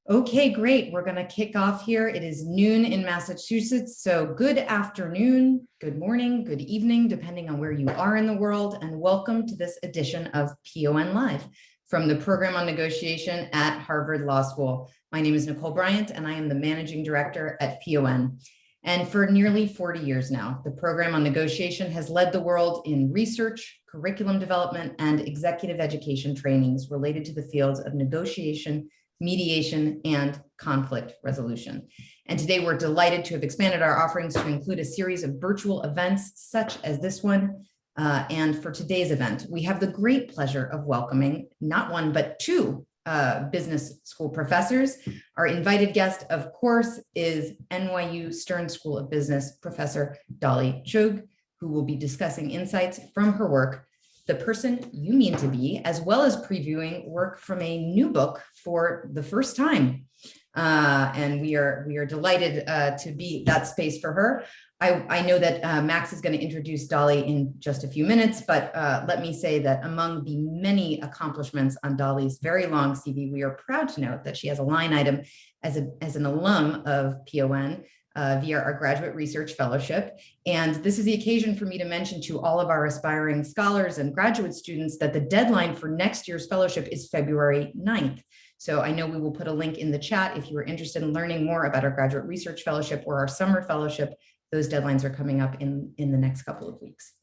Okay, great. We're going to kick off here. It is noon in Massachusetts. So good afternoon, good morning, good evening, depending on where you are in the world. And welcome to this edition of PON Live from the Program on Negotiation at Harvard Law School. My name is Nicole Bryant, and I am the Managing Director at PON. And for nearly 40 years now, the Program on Negotiation has led the world in research, curriculum development, and executive education trainings related to the fields of negotiation, mediation, and conflict resolution. And today we're delighted to have expanded our offerings to include a series of virtual events such as this one. And for today's event, we have the great pleasure of welcoming not one, but two business school professors. Our invited guest, of course, is NYU Stern School of Business Professor Dolly Chugh, who will be discussing insights from her work, The Person You Mean to Be, as well as previewing work from a new book for the first time. And we are delighted to be that space for her. I know that Max is going to introduce Dolly in just a few minutes, but let me say that among the many accomplishments on Dolly's very long CV, we are proud to note that she has a line item as an alum of PON via our graduate research fellowship. And this is the occasion for me to mention to all of our aspiring scholars and graduate students that the deadline for next year's fellowship is February 9th. So I know we will put a link in the chat if you are interested in learning more about our graduate research fellowship or our summer fellowship. Those deadlines are coming up in the next couple of weeks.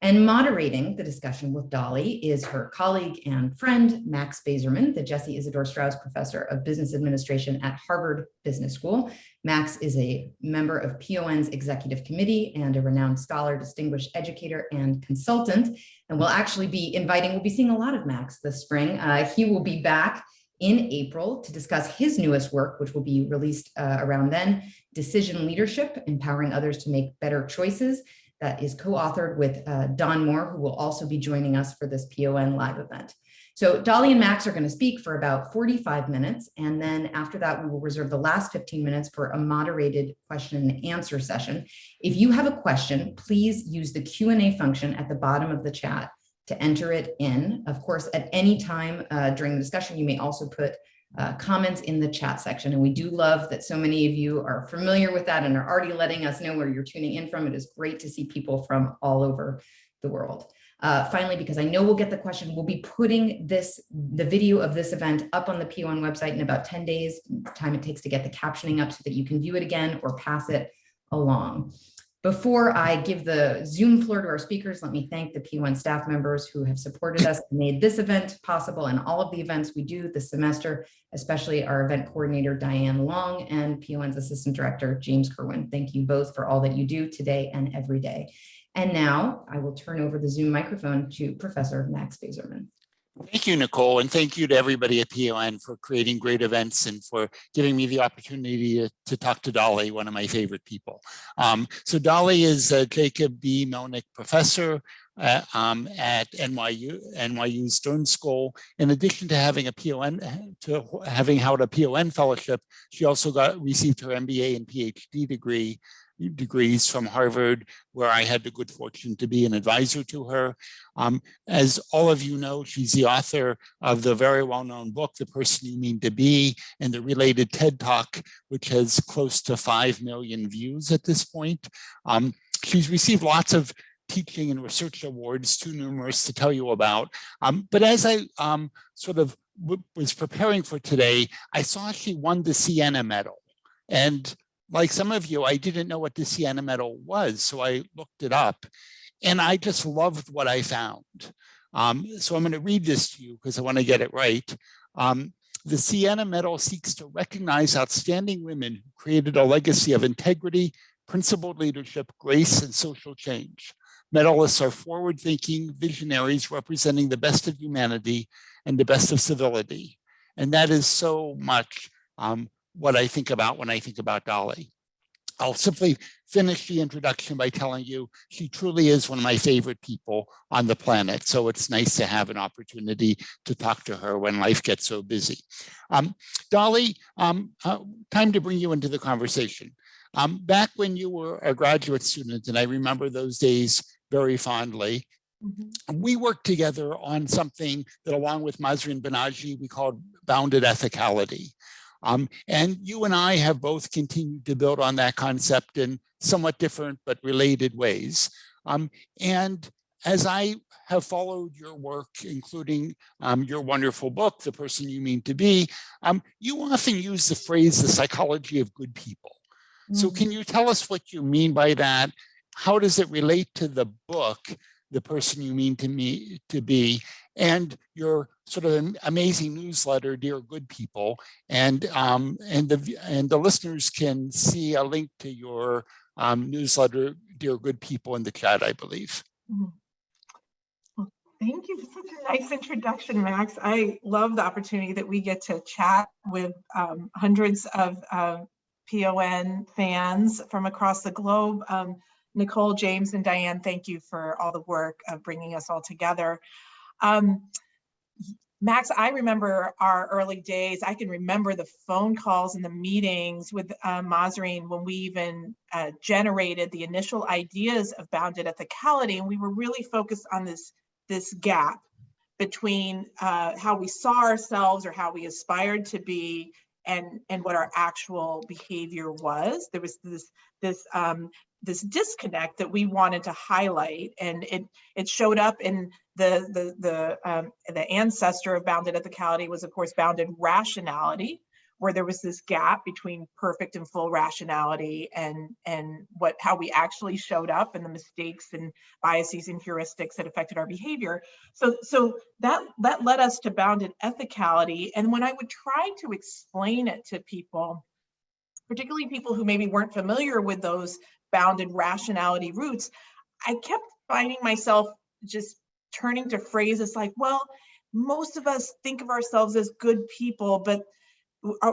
And moderating the discussion with Dolly is her colleague and friend, Max Bazerman, the Jesse Isidore Strauss Professor of Business Administration at Harvard Business School. Max is a member of PON's Executive Committee and a renowned scholar, distinguished educator, and consultant. And we'll be seeing a lot of Max this spring. He will be back in April to discuss his newest work, which will be released around then, Decision Leadership, Empowering Others to Make Better Choices. That is co-authored with Don Moore, who will also be joining us for this PON live event. So Dolly and Max are going to speak for about 45 minutes. And then after that, we will reserve the last 15 minutes for a moderated question and answer session. If you have a question, please use the Q&A function at the bottom of the chat to enter it in. Of course, at any time during the discussion, you may also put comments in the chat section. And we do love that so many of you are familiar with that and are already letting us know where you're tuning in from. It is great to see people from all over the world. Finally, because I know we'll get the question, we'll be putting the video of this event up on the PON website in about 10 days, the time it takes to get the captioning up so that you can view it again or pass it along. Before I give the Zoom floor to our speakers, let me thank the PON staff members who have supported us and made this event possible and all of the events we do this semester, especially our event coordinator, Diane Long, and PON's assistant director, James Kerwin. Thank you both for all that you do today and every day. And now I will turn over the Zoom microphone to Professor Max Bazerman. Thank you, Nicole, and thank you to everybody at PON for creating great events and for giving me the opportunity to talk to Dolly, one of my favorite people. So Dolly is a Jacob B. Melnick Professor at NYU Stern School. In addition to having having held a PON fellowship, she also received her MBA and PhD degrees from Harvard, where I had the good fortune to be an advisor to her. As all of you know, she's the author of the very well-known book, The Person You Mean to Be, and the related TED Talk, which has close to 5 million views at this point. She's received lots of teaching and research awards, too numerous to tell you about. But as I was preparing for today, I saw she won the Siena Medal. And like some of you, I didn't know what the Siena Medal was, so I looked it up, and I just loved what I found. So I'm going to read this to you because I want to get it right. The Siena Medal seeks to recognize outstanding women who created a legacy of integrity, principled leadership, grace, and social change. Medalists are forward-thinking visionaries representing the best of humanity and the best of civility. And that is so much what I think about when I think about Dolly. I'll simply finish the introduction by telling you she truly is one of my favorite people on the planet. So it's nice to have an opportunity to talk to her when life gets so busy. Dolly, time to bring you into the conversation. Back when you were a graduate student, and I remember those days very fondly, we worked together on something that, along with Mazrin Banaji, we called bounded ethicality. And you and I have both continued to build on that concept in somewhat different but related ways. And as I have followed your work, including your wonderful book, The Person You Mean to Be, you often use the phrase, the psychology of good people. So can you tell us what you mean by that? How does it relate to the book, The Person You Mean to Be, and your sort of amazing newsletter, Dear Good People? And the listeners can see a link to your newsletter, Dear Good People, in the chat, I believe. Well, thank you for such a nice introduction, Max. I love the opportunity that we get to chat with hundreds of PON fans from across the globe. Nicole, James, and Diane, thank you for all the work of bringing us all together. Max, I remember our early days. I can remember the phone calls and the meetings with Bazerman when we even generated the initial ideas of bounded ethicality, and we were really focused on this gap between how we saw ourselves or how we aspired to be and what our actual behavior was. There was this disconnect that we wanted to highlight, and it showed up in the ancestor of bounded ethicality was, of course, bounded rationality, where there was this gap between perfect and full rationality and how we actually showed up and the mistakes and biases and heuristics that affected our behavior. So that led us to bounded ethicality. And when I would try to explain it to people, particularly people who maybe weren't familiar with those bounded rationality roots, I kept finding myself just turning to phrases like, well, most of us think of ourselves as good people, but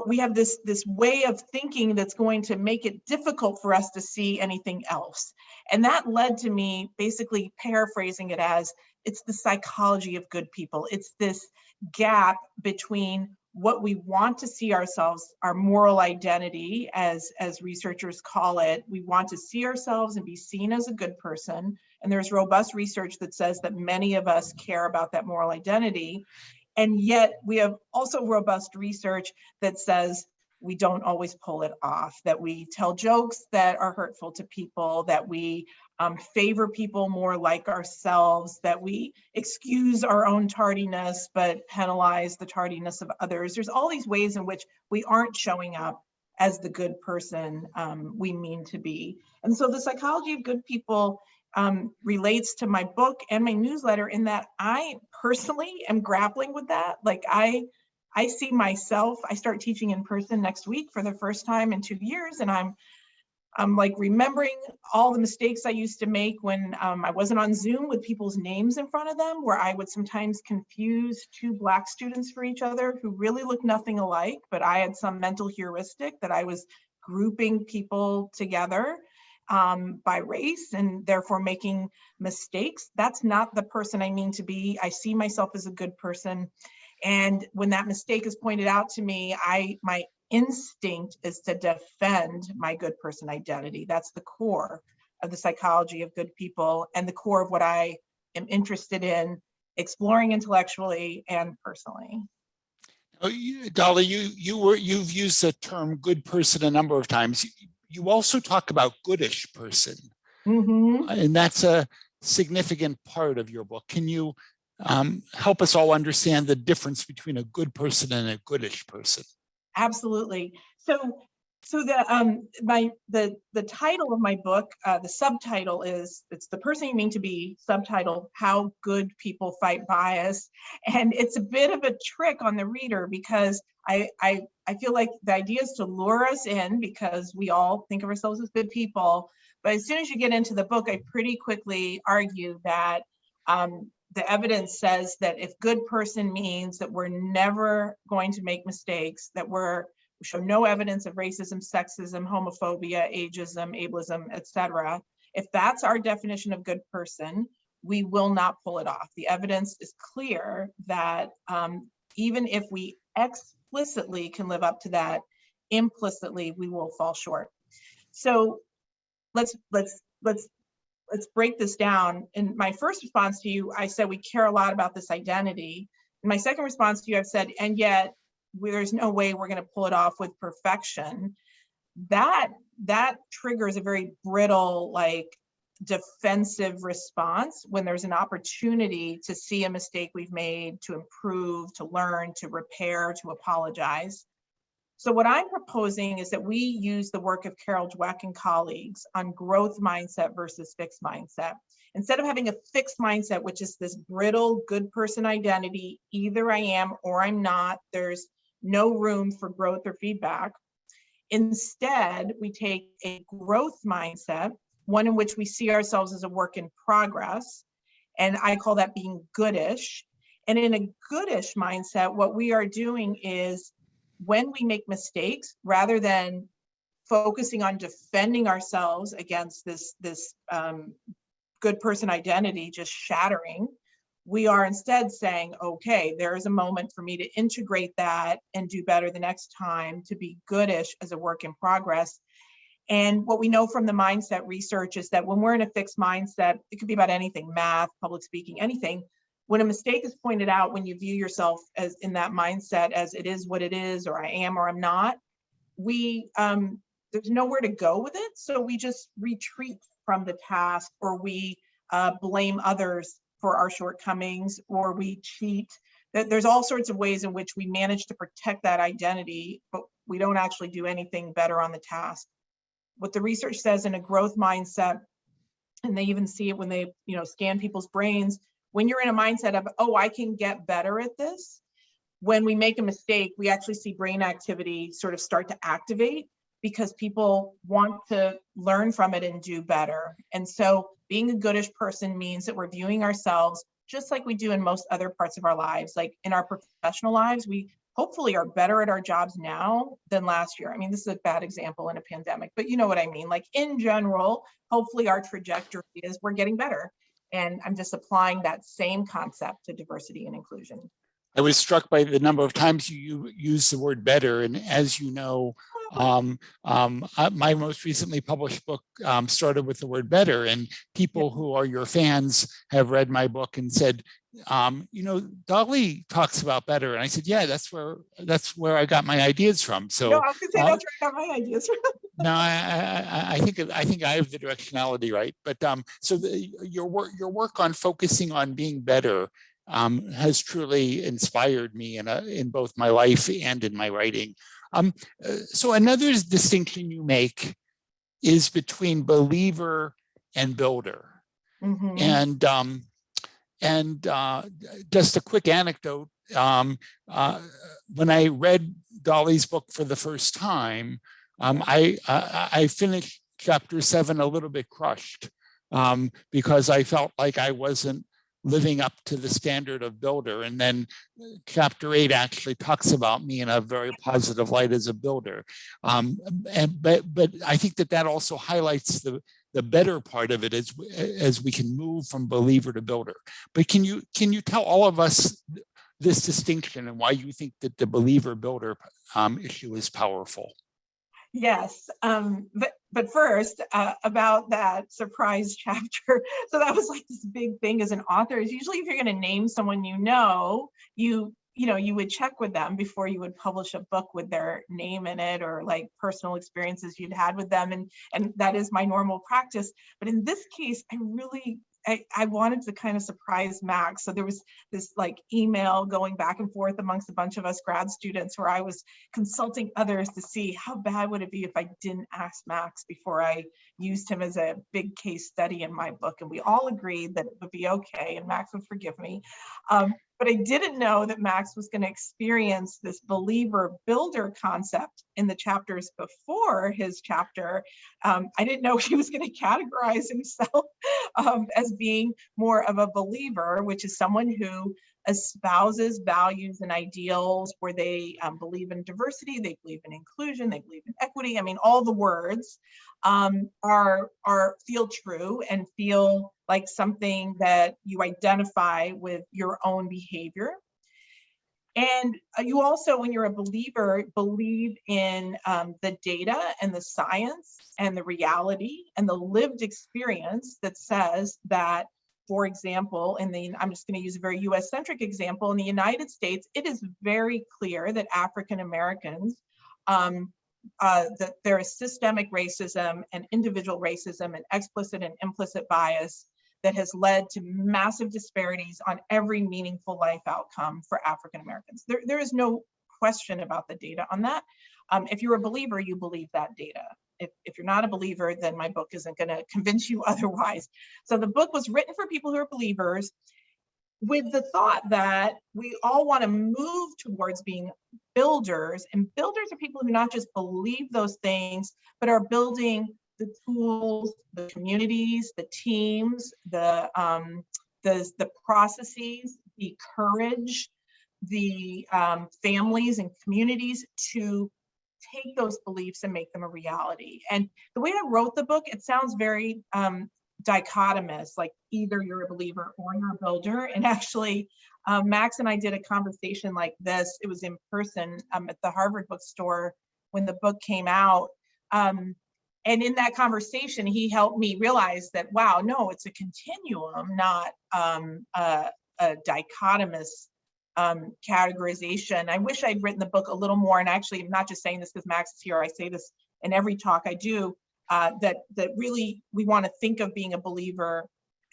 we have this way of thinking that's going to make it difficult for us to see anything else. And that led to me basically paraphrasing it as, it's the psychology of good people. It's this gap between what we want to see ourselves, our moral identity, as researchers call it. We want to see ourselves and be seen as a good person. And there's robust research that says that many of us care about that moral identity. And yet we have also robust research that says we don't always pull it off, that we tell jokes that are hurtful to people, that we favor people more like ourselves, that we excuse our own tardiness but penalize the tardiness of others. There's all these ways in which we aren't showing up as the good person we mean to be. And so the psychology of good people relates to my book and my newsletter in that I personally am grappling with that. Like I see myself, I start teaching in person next week for the first time in 2 years, and I'm like remembering all the mistakes I used to make when I wasn't on Zoom with people's names in front of them, where I would sometimes confuse two Black students for each other who really looked nothing alike, but I had some mental heuristic that I was grouping people together by race and therefore making mistakes. That's not the person I mean to be. I see myself as a good person. And when that mistake is pointed out to me, my instinct is to defend my good person identity. That's the core of the psychology of good people and the core of what I am interested in exploring intellectually and personally. Dolly, you've used the term good person a number of times. You also talk about goodish person, and that's a significant part of your book. Can you help us all understand the difference between a good person and a goodish person? Absolutely. So the title of my book, the subtitle is, it's The Person You Mean to Be, subtitle, How Good People Fight Bias. And it's a bit of a trick on the reader because I feel like the idea is to lure us in because we all think of ourselves as good people. But as soon as you get into the book, I pretty quickly argue that the evidence says that if good person means that we're never going to make mistakes, that we show no evidence of racism, sexism, homophobia, ageism, ableism, etc. If that's our definition of good person, we will not pull it off. The evidence is clear that even if we explicitly can live up to that, implicitly we will fall short. So let's break this down. In my first response to you, I said we care a lot about this identity. In my second response to you, I've said, and yet there's no way we're going to pull it off with perfection, that triggers a very brittle, like, defensive response when there's an opportunity to see a mistake we've made, to improve, to learn, to repair, to apologize. So what I'm proposing is that we use the work of Carol Dweck and colleagues on growth mindset versus fixed mindset. Instead of having a fixed mindset, which is this brittle good person identity, either I am or I'm not, there's no room for growth or feedback. Instead, we take a growth mindset, one in which we see ourselves as a work in progress. And I call that being goodish. And in a goodish mindset, what we are doing is, when we make mistakes, rather than focusing on defending ourselves against this good person identity just shattering, we are instead saying, okay, there is a moment for me to integrate that and do better the next time, to be goodish as a work in progress. And what we know from the mindset research is that when we're in a fixed mindset, it could be about anything, math, public speaking, anything. When a mistake is pointed out, when you view yourself as in that mindset as it is what it is, or I am or I'm not, there's nowhere to go with it. So we just retreat from the task, or we blame others for our shortcomings, or we cheat. There's all sorts of ways in which we manage to protect that identity, but we don't actually do anything better on the task. What the research says in a growth mindset, and they even see it when they scan people's brains, when you're in a mindset of, oh, I can get better at this, when we make a mistake, we actually see brain activity sort of start to activate, because people want to learn from it and do better. And so being a goodish person means that we're viewing ourselves just like we do in most other parts of our lives. Like in our professional lives, we hopefully are better at our jobs now than last year. I mean, this is a bad example in a pandemic, but you know what I mean? Like in general, hopefully our trajectory is we're getting better. And I'm just applying that same concept to diversity and inclusion. I was struck by the number of times you use the word better. And as you know, my most recently published book started with the word better, and people who are your fans have read my book and said, Dolly talks about better. And I said, yeah, that's where I got my ideas from. So no, I was gonna say that's where I got my ideas from. No, I think I have the directionality right. But so your work on focusing on being better has truly inspired me in both my life and in my writing. So another distinction you make is between believer and builder. Mm-hmm. And just a quick anecdote. When I read Dolly's book for the first time, I finished chapter 7 a little bit crushed because I felt like I wasn't living up to the standard of builder. And then chapter 8 actually talks about me in a very positive light as a builder. But I think that also highlights the better part of it as we can move from believer to builder. But can you tell all of us this distinction and why you think that the believer builder issue is powerful? Yes, but first about that surprise chapter. So that was like this big thing as an author. Is usually if you're going to name someone you would check with them before you would publish a book with their name in it, or like personal experiences you'd had with them, and that is my normal practice. But in this case, I wanted to kind of surprise Max. So there was this like email going back and forth amongst a bunch of us grad students where I was consulting others to see how bad would it be if I didn't ask Max before I used him as a big case study in my book. And we all agreed that it would be okay and Max would forgive me. But I didn't know that Max was going to experience this believer builder concept in the chapters before his chapter. I didn't know he was going to categorize himself as being more of a believer, which is someone who espouses values and ideals where they believe in diversity, they believe in inclusion, they believe in equity. I mean, all the words feel true and feel like something that you identify with your own behavior. And you also, when you're a believer, believe in the data and the science and the reality and the lived experience that says that For example, I'm just going to use a very US-centric example. In the United States, it is very clear that African Americans, that there is systemic racism and individual racism and explicit and implicit bias that has led to massive disparities on every meaningful life outcome for African Americans. There is no question about the data on that. If you're a believer, you believe that data. If you're not a believer, then my book isn't going to convince you otherwise. So the book was written for people who are believers, with the thought that we all want to move towards being builders, and builders are people who not just believe those things, but are building the tools, the communities, the teams, the processes, the courage, the families and communities to take those beliefs and make them a reality. And the way I wrote the book, it sounds very dichotomous, like either you're a believer or you're a builder. And actually, Max and I did a conversation like this. It was in person at the Harvard bookstore when the book came out. And in that conversation, he helped me realize that, wow, no, it's a continuum, not a dichotomous categorization. I wish I'd written the book a little more, and actually I'm not just saying this because Max is here, I say this in every talk I do, that really we want to think of being a believer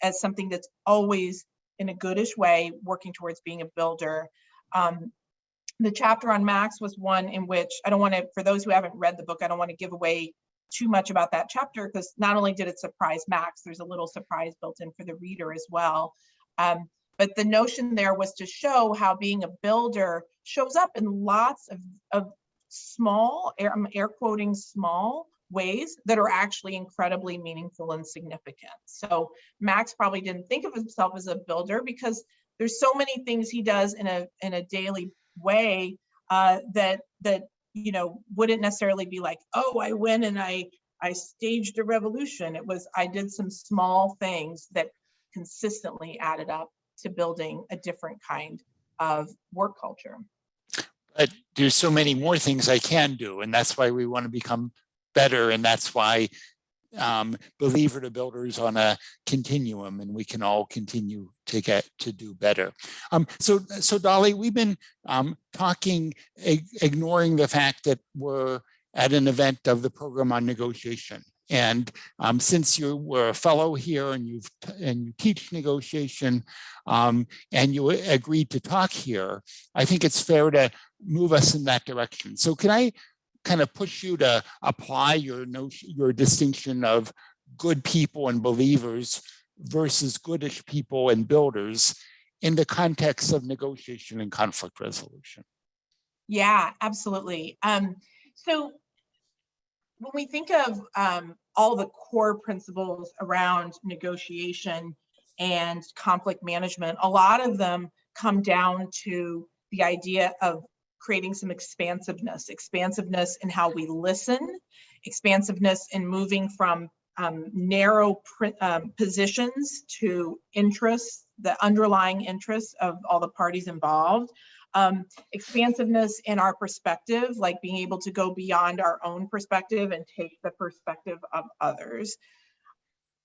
as something that's always in a goodish way working towards being a builder. The chapter on Max was one in which I don't want to, for those who haven't read the book, I don't want to give away too much about that chapter, because not only did it surprise Max, there's a little surprise built in for the reader as well. But the notion there was to show how being a builder shows up in lots of small, I'm air quoting small, ways that are actually incredibly meaningful and significant. So Max probably didn't think of himself as a builder because there's so many things he does in a daily way that you know wouldn't necessarily be like, oh, I went and I staged a revolution. It was, I did some small things that consistently added up to building a different kind of work culture. But there's so many more things I can do, and that's why we want to become better, and that's why believer to builders on a continuum, and we can all continue to get to do better. So Dolly, we've been talking, ignoring the fact that we're at an event of the program on negotiation. And since you were a fellow here and you teach negotiation and you agreed to talk here, I think it's fair to move us in that direction. So can I kind of push you to apply your distinction of good people and believers versus goodish people and builders in the context of negotiation and conflict resolution? Yeah, absolutely. So when we think of all the core principles around negotiation and conflict management, a lot of them come down to the idea of creating some expansiveness in how we listen, expansiveness in moving from narrow positions to interests, the underlying interests of all the parties involved. Expansiveness in our perspective, like being able to go beyond our own perspective and take the perspective of others.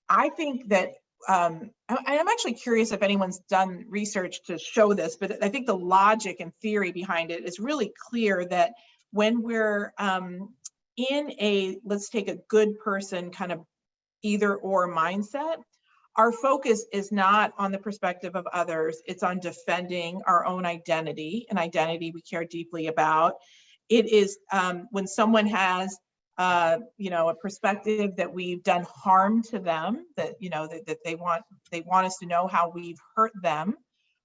I think that, I'm actually curious if anyone's done research to show this, but I think the logic and theory behind it is really clear that when we're in a, let's take a good person kind of either or mindset, our focus is not on the perspective of others, it's on defending our own identity, an identity we care deeply about. It is when someone has a perspective that we've done harm to them, that that they want us to know how we've hurt them.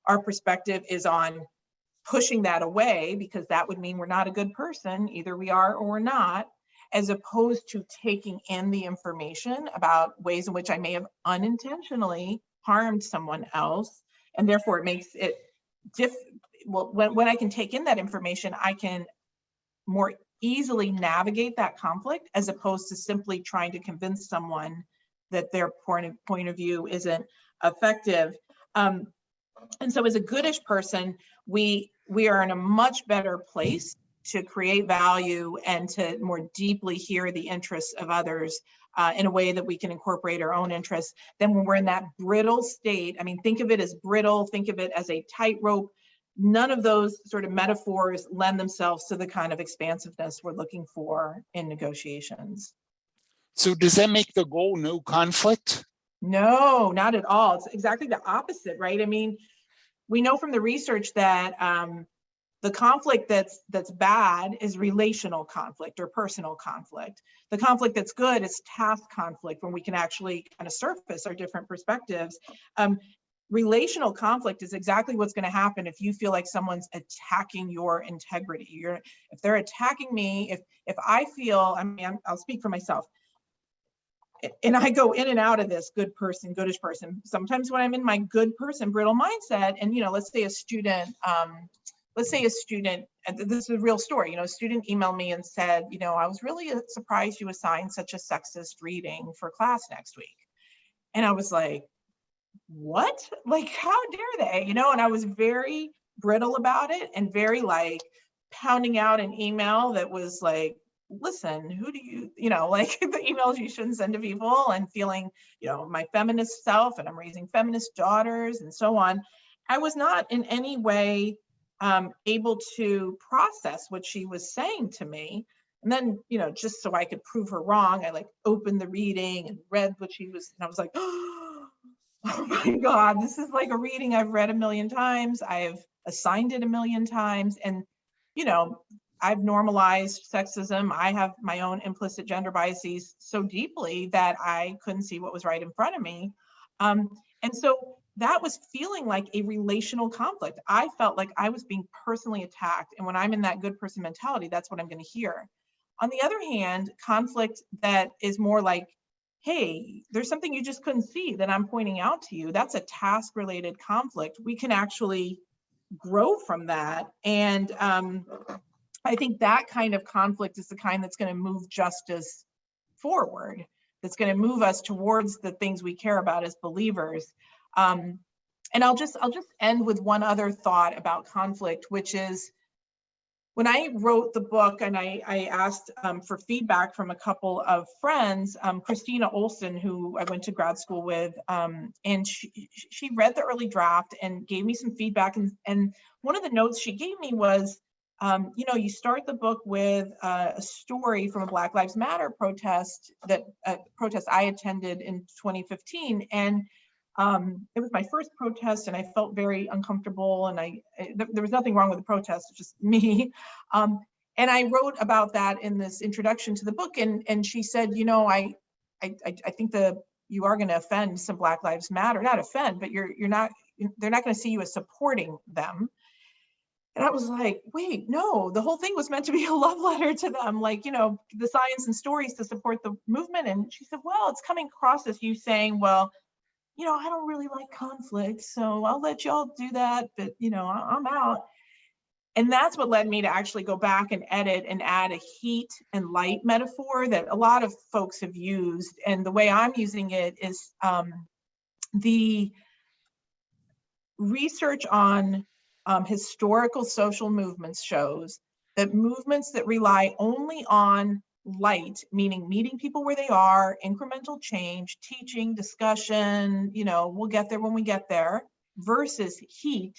Our perspective is on pushing that away, because that would mean we're not a good person, either we are or we're not, as opposed to taking in the information about ways in which I may have unintentionally harmed someone else. And therefore it makes it when I can take in that information, I can more easily navigate that conflict, as opposed to simply trying to convince someone that their point of view isn't effective. And so as a goodish person, we are in a much better place to create value and to more deeply hear the interests of others in a way that we can incorporate our own interests, then when we're in that brittle state, I mean, think of it as brittle, think of it as a tightrope. None of those sort of metaphors lend themselves to the kind of expansiveness we're looking for in negotiations. So does that make the goal no conflict? No, not at all. It's exactly the opposite, right? I mean, we know from the research that the conflict that's bad is relational conflict or personal conflict. The conflict that's good is task conflict, when we can actually kind of surface our different perspectives. Relational conflict is exactly what's going to happen if you feel like someone's attacking your integrity. If they're attacking me, if I feel, I mean, I'll speak for myself, and I go in and out of this good person, goodish person. Sometimes when I'm in my good person, brittle mindset, and let's say a student, and this is a real story, a student emailed me and said, I was really surprised you assigned such a sexist reading for class next week. And I was like, what? Like, how dare they? And I was very brittle about it and very like pounding out an email that was like, listen, who do you, like the emails you shouldn't send to people, and feeling, my feminist self, and I'm raising feminist daughters and so on. I was not in any way able to process what she was saying to me. And then, just so I could prove her wrong, I like opened the reading and read what she was, and I was like, oh my God, this is like a reading I've read a million times. I've assigned it a million times. And, I've normalized sexism. I have my own implicit gender biases so deeply that I couldn't see what was right in front of me. And so that was feeling like a relational conflict. I felt like I was being personally attacked. And when I'm in that good person mentality, that's what I'm going to hear. On the other hand, conflict that is more like, hey, there's something you just couldn't see that I'm pointing out to you. That's a task-related conflict. We can actually grow from that. And I think that kind of conflict is the kind that's going to move justice forward, that's going to move us towards the things we care about as believers. And I'll just end with one other thought about conflict, which is, when I wrote the book and I asked for feedback from a couple of friends, Christina Olson, who I went to grad school with, and she read the early draft and gave me some feedback. And one of the notes she gave me was, you start the book with a story from a Black Lives Matter protest I attended in 2015. And it was my first protest, and I felt very uncomfortable, and there was nothing wrong with the protest, it's just me. And I wrote about that in this introduction to the book, and she said, I think you are going to offend some Black Lives Matter, not offend, but they're not going to see you as supporting them. And I was like, wait, no, the whole thing was meant to be a love letter to them, like, the science and stories to support the movement. And she said, well, it's coming across as you saying, well, I don't really like conflict, so I'll let y'all do that, but, I'm out. And that's what led me to actually go back and edit and add a heat and light metaphor that a lot of folks have used. And the way I'm using it is the research on historical social movements shows that movements that rely only on light, meaning meeting people where they are, incremental change, teaching, discussion, we'll get there when we get there, versus heat,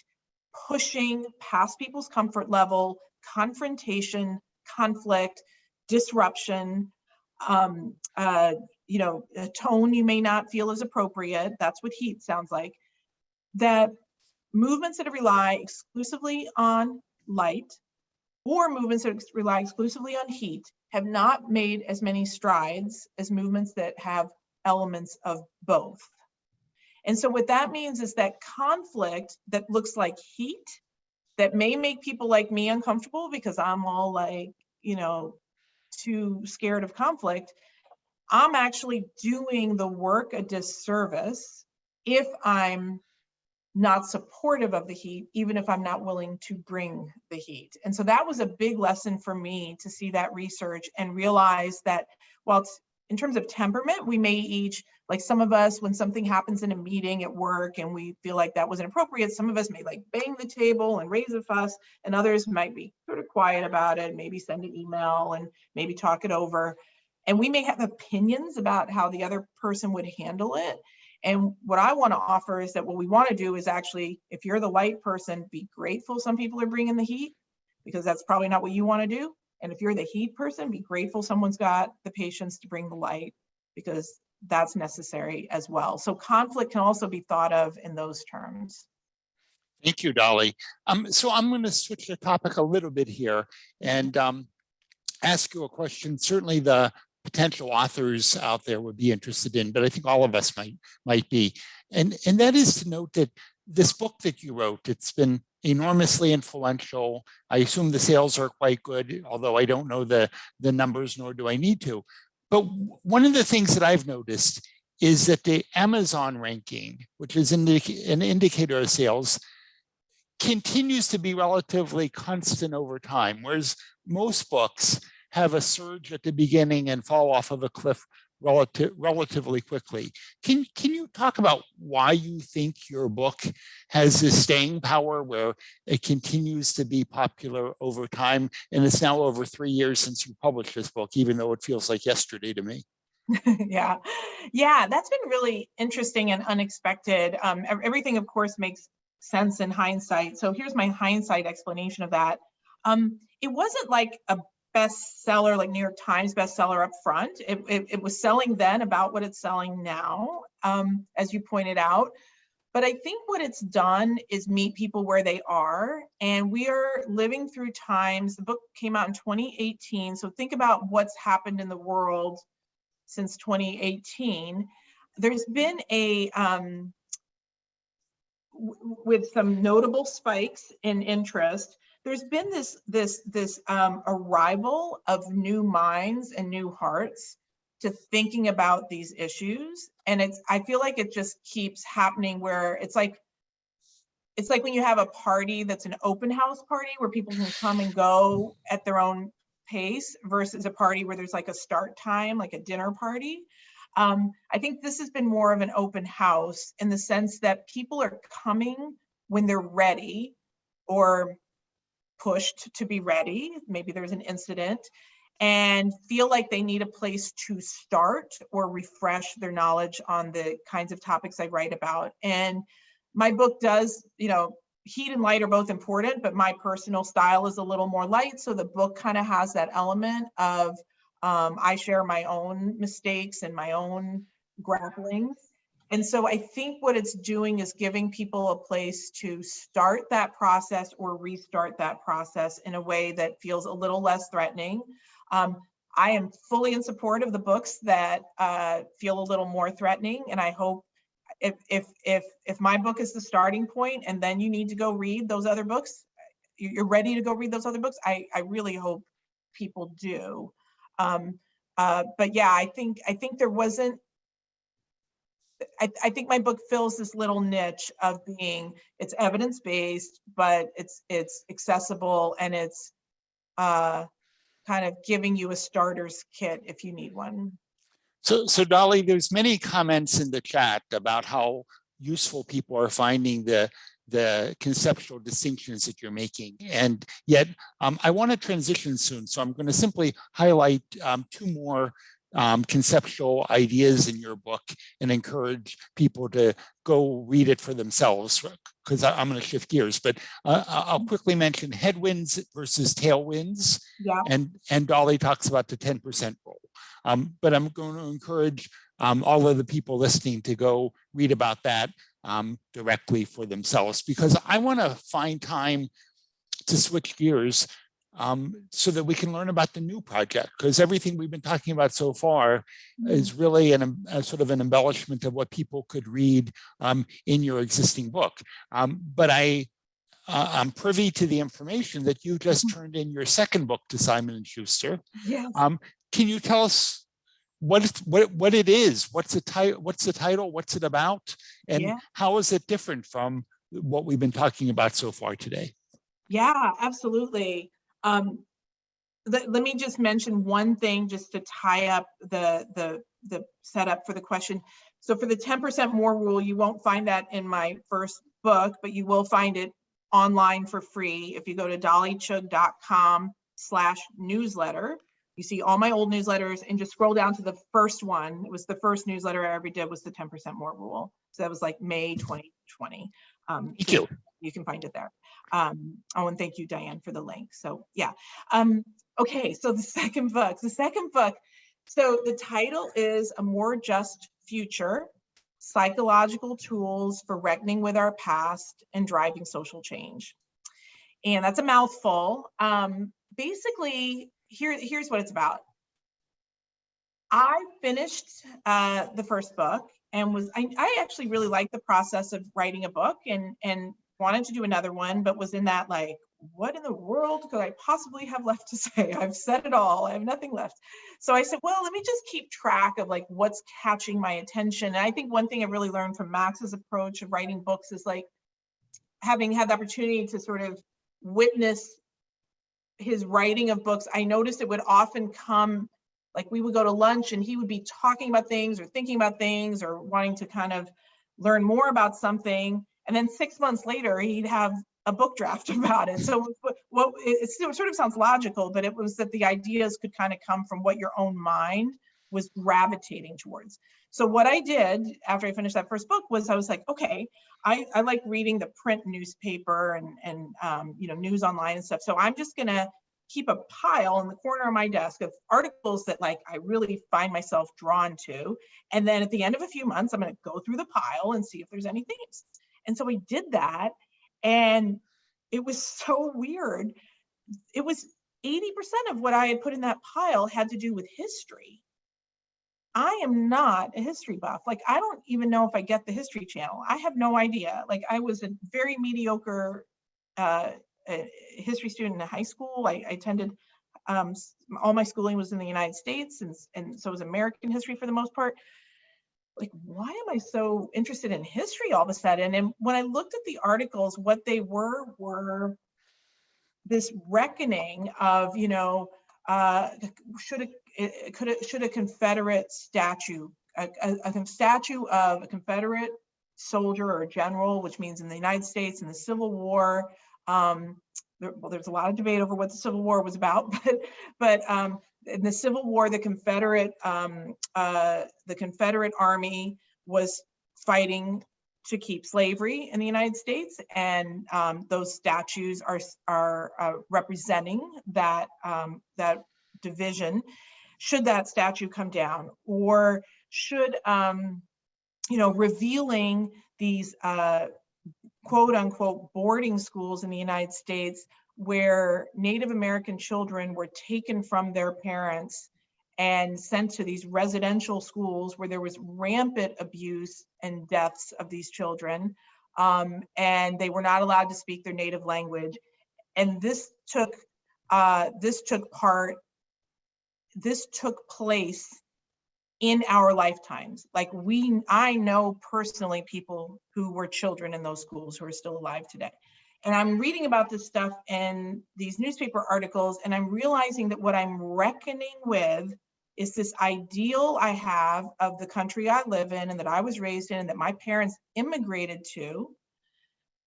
pushing past people's comfort level, confrontation, conflict, disruption, a tone you may not feel is appropriate. That's what heat sounds like. That movements that rely exclusively on light or movements that rely exclusively on heat have not made as many strides as movements that have elements of both. And so what that means is that conflict that looks like heat, that may make people like me uncomfortable because I'm all like, too scared of conflict, I'm actually doing the work a disservice if I'm not supportive of the heat, even if I'm not willing to bring the heat. And so that was a big lesson for me to see that research and realize that while in terms of temperament, we may each, like some of us, when something happens in a meeting at work and we feel like that wasn't appropriate, some of us may like bang the table and raise a fuss, and others might be sort of quiet about it, maybe send an email and maybe talk it over. And we may have opinions about how the other person would handle it. And what I want to offer is that what we want to do is actually, if you're the light person, be grateful some people are bringing the heat, because that's probably not what you want to do. And if you're the heat person, be grateful someone's got the patience to bring the light, because that's necessary as well. So conflict can also be thought of in those terms. Thank you, Dolly. So I'm going to switch the topic a little bit here and ask you a question. Certainly the potential authors out there would be interested in, but I think all of us might be. And that is to note that this book that you wrote, it's been enormously influential. I assume the sales are quite good, although I don't know the numbers, nor do I need to. But one of the things that I've noticed is that the Amazon ranking, which is an indicator of sales, continues to be relatively constant over time, whereas most books have a surge at the beginning and fall off of a cliff relatively quickly. Can you talk about why you think your book has this staying power where it continues to be popular over time? And it's now over 3 years since you published this book, even though it feels like yesterday to me. Yeah, that's been really interesting and unexpected. Everything, of course, makes sense in hindsight. So here's my hindsight explanation of that. It wasn't like a bestseller, like New York Times bestseller up front. It was selling then about what it's selling now, as you pointed out. But I think what it's done is meet people where they are. And we are living through times. The book came out in 2018. So think about what's happened in the world since 2018. There's been with some notable spikes in interest, there's been this arrival of new minds and new hearts to thinking about these issues. And I feel like it just keeps happening, where it's like when you have a party that's an open house party where people can come and go at their own pace, versus a party where there's like a start time, like a dinner party. I think this has been more of an open house in the sense that people are coming when they're ready or pushed to be ready. Maybe there's an incident, and feel like they need a place to start or refresh their knowledge on the kinds of topics I write about. And my book does, heat and light are both important, but my personal style is a little more light. So the book kind of has that element of, I share my own mistakes and my own grapplings. And so I think what it's doing is giving people a place to start that process or restart that process in a way that feels a little less threatening. I am fully in support of the books that feel a little more threatening. And I hope if my book is the starting point and then you need to go read those other books, you're ready to go read those other books, I really hope people do. But yeah, I think there wasn't, I think my book fills this little niche of it's evidence-based, but it's accessible, and it's kind of giving you a starter's kit if you need one. So Dolly, there's many comments in the chat about how useful people are finding the conceptual distinctions that you're making. And yet I want to transition soon. So I'm going to simply highlight 2 more conceptual ideas in your book and encourage people to go read it for themselves, because I'm going to shift gears. But I'll quickly mention headwinds versus tailwinds. Yeah. And Dolly talks about the 10% rule. But I'm going to encourage all of the people listening to go read about that directly for themselves, because I want to find time to switch gears so that we can learn about the new project, because everything we've been talking about so far is really a sort of an embellishment of what people could read in your existing book. But I'm privy to the information that you just turned in your second book to Simon & Schuster. Yes. Can you tell us what it is? What's the title? What's it about? And how is it different from what we've been talking about so far today? Yeah, absolutely. let me just mention one thing just to tie up the setup for the question. So for the 10% more rule, you won't find that in my first book, but you will find it online for free. If you go to dollychugh.com/newsletter, you see all my old newsletters, and just scroll down to the first one. It was the first newsletter I ever did, was the 10% more rule. So that was like May 2020. Thank you. You can find it there. Oh, and thank you, Diane, for the link. So yeah. Okay, so the second book. So the title is A More Just Future: Psychological Tools for Reckoning with Our Past and Driving Social Change. And that's a mouthful. Basically, here's what it's about. I finished the first book and I actually really liked the process of writing a book and wanted to do another one, but was in that like, what in the world could I possibly have left to say? I've said it all, I have nothing left. So I said, well, let me just keep track of like what's catching my attention. And I think one thing I really learned from Max's approach of writing books is like, having had the opportunity to sort of witness his writing of books, I noticed it would often come, like we would go to lunch and he would be talking about things or thinking about things or wanting to kind of learn more about something. And then 6 months later, he'd have a book draft about it. So it sort of sounds logical, but it was that the ideas could kind of come from what your own mind was gravitating towards. So what I did after I finished that first book was I was like, okay, I like reading the print newspaper and news online and stuff. So I'm just gonna keep a pile in the corner of my desk of articles that like I really find myself drawn to. And then at the end of a few months, I'm gonna go through the pile and see if there's any themes. And so we did that. And it was so weird. It was 80% of what I had put in that pile had to do with history. I am not a history buff. Like, I don't even know if I get the History Channel. I have no idea. Like, I was a very mediocre history student in high school. I attended, all my schooling was in the United States, and so it was American history for the most part. Like, why am I so interested in history all of a sudden? And when I looked at the articles, what they were this reckoning of, should a Confederate statue, a statue of a Confederate soldier or general, which means in the United States in the Civil War, there's a lot of debate over what the Civil War was about, but in the Civil War, the Confederate Army was fighting to keep slavery in the United States, and those statues are representing that division. Should that statue come down, or should revealing these quote unquote boarding schools in the United States where Native American children were taken from their parents and sent to these residential schools where there was rampant abuse and deaths of these children, and they were not allowed to speak their native language. And this took place in our lifetimes. Like, I know personally people who were children in those schools who are still alive today. And I'm reading about this stuff in these newspaper articles, and I'm realizing that what I'm reckoning with is this ideal I have of the country I live in and that I was raised in and that my parents immigrated to,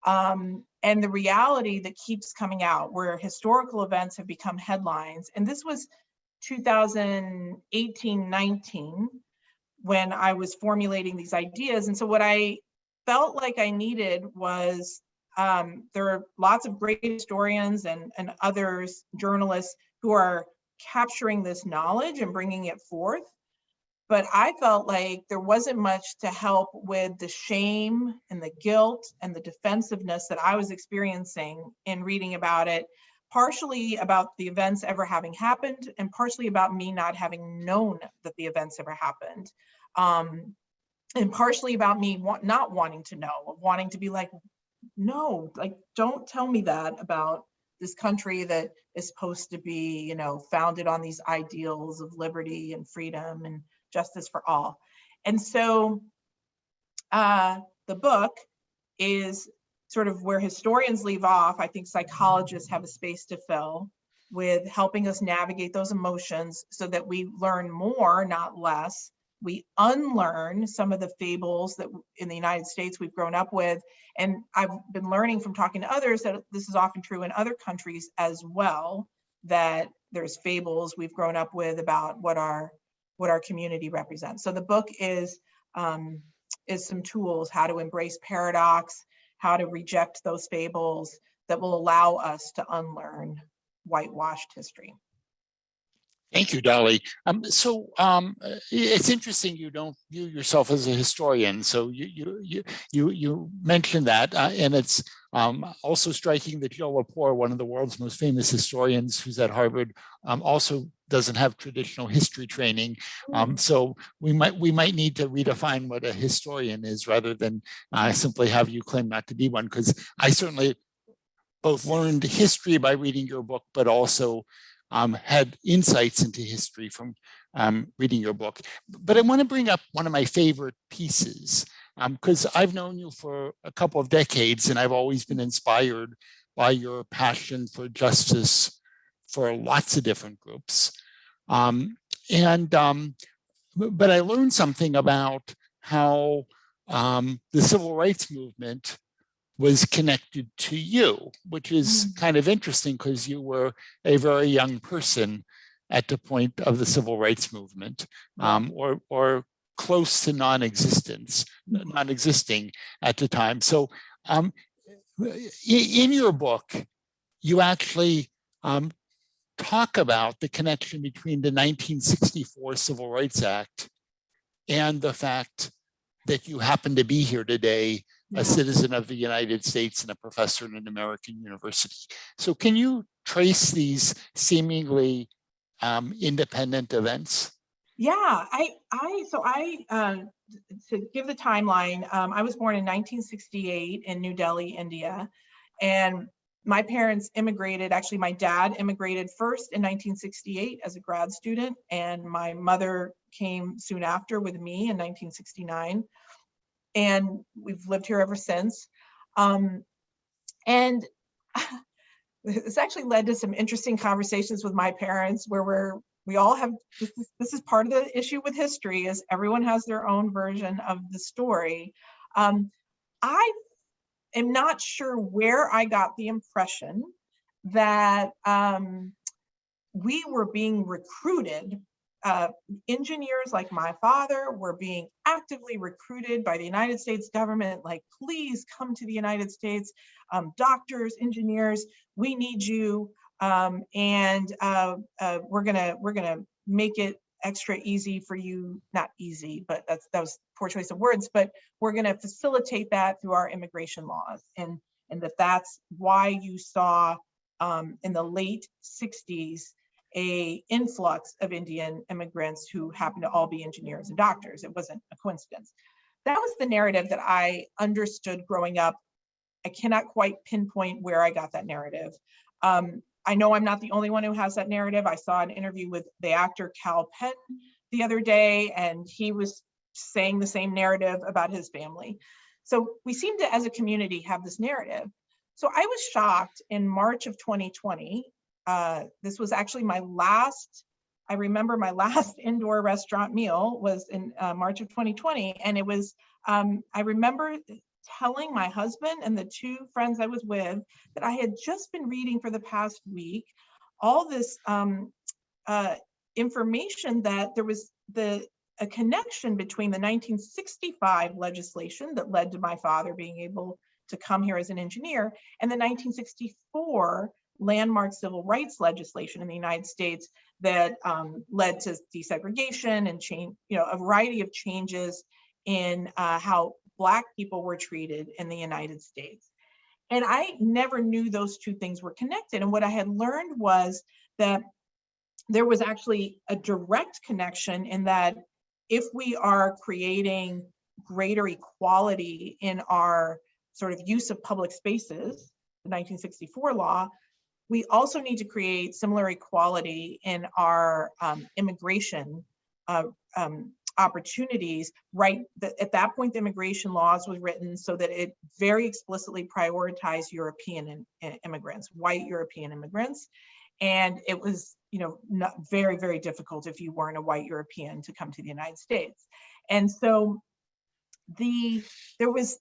and the reality that keeps coming out where historical events have become headlines. And this was 2018-19 when I was formulating these ideas. And so what I felt like I needed was, there are lots of great historians and others, journalists, who are capturing this knowledge and bringing it forth. But I felt like there wasn't much to help with the shame and the guilt and the defensiveness that I was experiencing in reading about it, partially about the events ever having happened and partially about me not having known that the events ever happened. And partially about me not wanting to know, wanting to be like, no, like, don't tell me that about this country that is supposed to be, founded on these ideals of liberty and freedom and justice for all. And so the book is sort of where historians leave off. I think psychologists have a space to fill. with helping us navigate those emotions so that we learn more, not less. We unlearn some of the fables that in the United States we've grown up with. And I've been learning from talking to others that this is often true in other countries as well, that there's fables we've grown up with about what our community represents. So the book is some tools, how to embrace paradox, how to reject those fables that will allow us to unlearn whitewashed history. Thank you, Dolly. It's interesting you don't view yourself as a historian. So you mentioned that, and it's also striking that Joe Lepore, one of the world's most famous historians, who's at Harvard, also doesn't have traditional history training. So we might need to redefine what a historian is rather than simply have you claim not to be one, because I certainly both learned history by reading your book, but also had insights into history from reading your book. But I want to bring up one of my favorite pieces, because I've known you for a couple of decades, and I've always been inspired by your passion for justice for lots of different groups. But I learned something about how the civil rights movement was connected to you, which is kind of interesting because you were a very young person at the point of the civil rights movement, or close to non-existing at the time. So in your book, you actually talk about the connection between the 1964 Civil Rights Act and the fact that you happen to be here today, a citizen of the United States and a professor in an American university. So can you trace these seemingly independent events? Yeah, to give the timeline, I was born in 1968 in New Delhi, India, and my parents immigrated. Actually, my dad immigrated first in 1968 as a grad student, and my mother came soon after with me in 1969. And we've lived here ever since. And this actually led to some interesting conversations with my parents where we all have, this is part of the issue with history, is everyone has their own version of the story. I am not sure where I got the impression that we were being recruited. Engineers like my father were being actively recruited by the United States government, like, please come to the United States. Doctors, engineers, we need you. And we're gonna make it extra easy for you. Not easy, but that was poor choice of words, but we're gonna facilitate that through our immigration laws. And that's why you saw in the late 60s, a influx of Indian immigrants who happened to all be engineers and doctors. It wasn't a coincidence. That was the narrative that I understood growing up. I cannot quite pinpoint where I got that narrative. I know I'm not the only one who has that narrative. I saw an interview with the actor Cal Penn the other day, and he was saying the same narrative about his family. So we seem to, as a community, have this narrative. So I was shocked in March of 2020. This was actually I remember my last indoor restaurant meal was in March of 2020. And it was, I remember telling my husband and the two friends I was with that I had just been reading for the past week all this information that there was a connection between the 1965 legislation that led to my father being able to come here as an engineer and the 1964 landmark civil rights legislation in the United States that led to desegregation and change, a variety of changes in how Black people were treated in the United States. And I never knew those two things were connected. And what I had learned was that there was actually a direct connection in that if we are creating greater equality in our sort of use of public spaces, the 1964 law, we also need to create similar equality in our immigration opportunities, right? At that point, the immigration laws was written so that it very explicitly prioritized European immigrants, white European immigrants. And it was, not very, very difficult if you weren't a white European to come to the United States. And so there was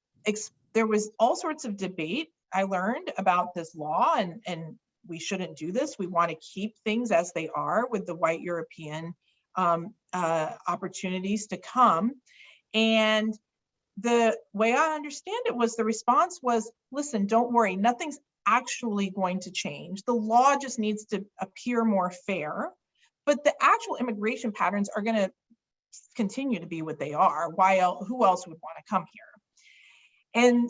all sorts of debate, I learned, about this law, and we shouldn't do this. We want to keep things as they are with the white European opportunities to come. And the way I understand it was, the response was, listen, don't worry, nothing's actually going to change. The law just needs to appear more fair, but the actual immigration patterns are going to continue to be what they are. Who else would want to come here? And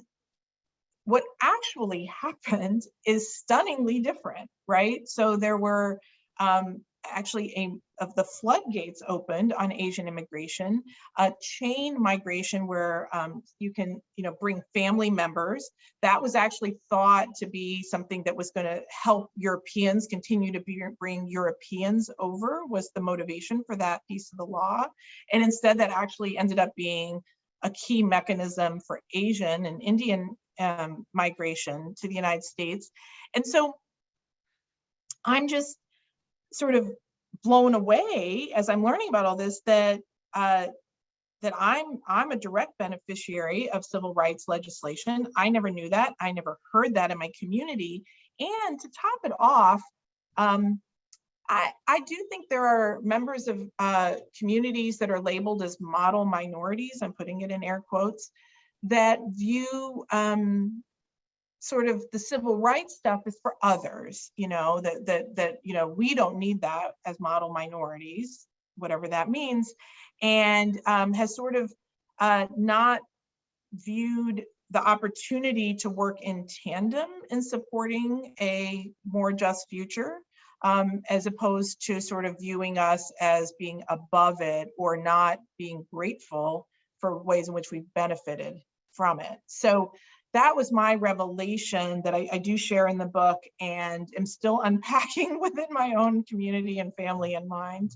what actually happened is stunningly different, right? So there were actually of the floodgates opened on Asian immigration, a chain migration where you can, bring family members. That was actually thought to be something that was going to help Europeans continue to bring Europeans over, was the motivation for that piece of the law. And instead, that actually ended up being a key mechanism for Asian and Indian migration to the United States. And so I'm just sort of blown away as I'm learning about all this, that I'm a direct beneficiary of civil rights legislation. I never knew that. I never heard that in my community. And to top it off, I do think there are members of communities that are labeled as model minorities, I'm putting it in air quotes, that view sort of the civil rights stuff is for others, that we don't need that as model minorities, whatever that means, and has sort of not viewed the opportunity to work in tandem in supporting a more just future, as opposed to sort of viewing us as being above it or not being grateful for ways in which we've benefited from it. So that was my revelation that I do share in the book, and am still unpacking within my own community and family and mind.